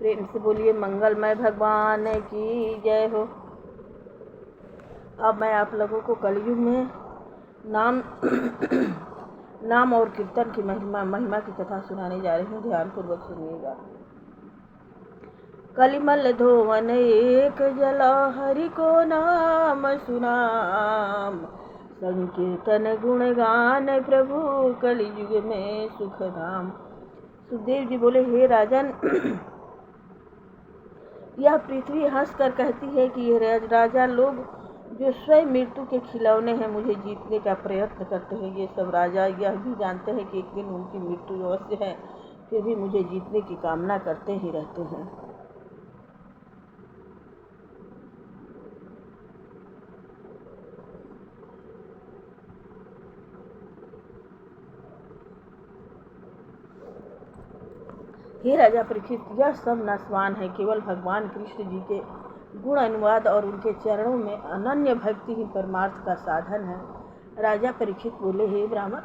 प्रेम से बोलिए मंगलमय भगवान की जय हो। अब मैं आप लोगों को कलयुग में नाम नाम और कीर्तन की महिमा की कथा सुनाने जा रही हूँ। ध्यान पूर्वक सुनिएगा। कलिमल धोवन एक जला, हरि को नाम सुनाम, संकीर्तन गुणगान प्रभु कलियुग में सुख धाम। सुखदेव जी बोले, हे राजन, यह पृथ्वी हंस कर कहती है कि ये राजा लोग जो स्वयं मृत्यु के खिलौने हैं, मुझे जीतने का प्रयत्न करते हैं। ये सब राजा यह भी जानते हैं कि एक दिन उनकी मृत्यु अवश्य है, फिर भी मुझे जीतने की कामना करते ही रहते हैं। हे राजा परीक्षित, यह सब नाशवान है। केवल भगवान कृष्ण जी के गुण अनुवाद और उनके चरणों में अनन्य भक्ति ही परमार्थ का साधन है। राजा परीक्षित बोले, हे ब्राह्मण,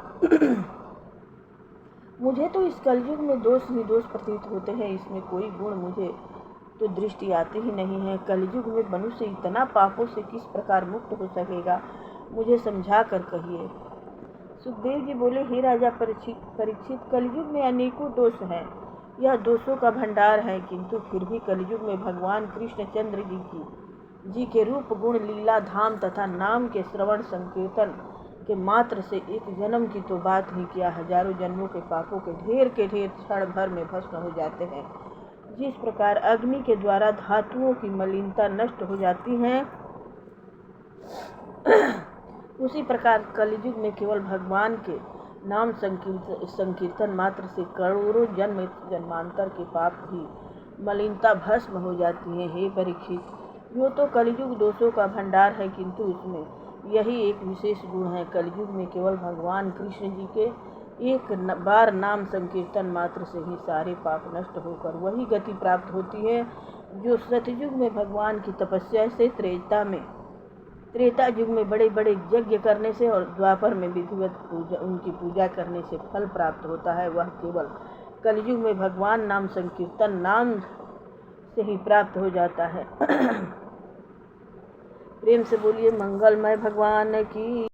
मुझे तो इस कलयुग में दोष ही दोष प्रतीत होते हैं। इसमें कोई गुण मुझे तो दृष्टि आती ही नहीं है। कलयुग में मनुष्य इतना पापों से किस प्रकार मुक्त हो सकेगा, मुझे समझा कर कहिए। सुखदेव जी बोले, हे राजा परीक्षित, कलयुग में अनेकों दोष हैं। यह दोषों का भंडार है, किंतु फिर भी कलयुग में भगवान कृष्णचंद्र जी के रूप, गुण, लीला, धाम तथा नाम के श्रवण संकीर्तन के मात्र से एक जन्म की तो बात ही किया, हजारों जन्मों के पापों के ढेर क्षण भर में भस्म हो जाते हैं। जिस प्रकार अग्नि के द्वारा धातुओं की मलिनता नष्ट हो जाती है, उसी प्रकार कलयुग में केवल भगवान के नाम संकीर्तन मात्र से करोड़ों जन्मांतर के पाप भी मलिनता भस्म हो जाती है। हे परीक्षित, यो तो कलयुग दोषों का भंडार है, किंतु इसमें यही एक विशेष गुण है। कलयुग में केवल भगवान कृष्ण जी के एक बार नाम संकीर्तन मात्र से ही सारे पाप नष्ट होकर वही गति प्राप्त होती है जो सतयुग में भगवान की तपस्या से, त्रेता युग में बड़े बड़े यज्ञ करने से और द्वापर में विधिवत उनकी पूजा करने से फल प्राप्त होता है। वह केवल कलयुग में भगवान नाम संकीर्तन नाम से ही प्राप्त हो जाता है। प्रेम से बोलिए मंगलमय भगवान की।